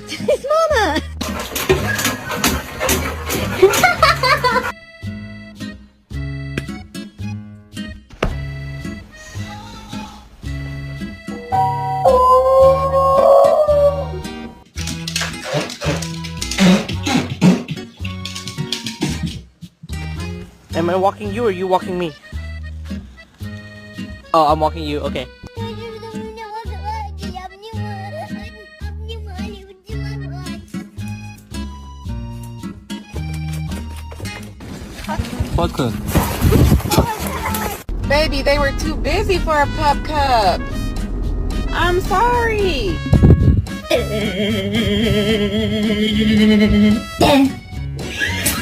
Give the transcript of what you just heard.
His mama. Am I walking you or you walking me? Oh, I'm walking you. Okay. Bakın. Baby, they were too busy for a pup cup. I'm sorry.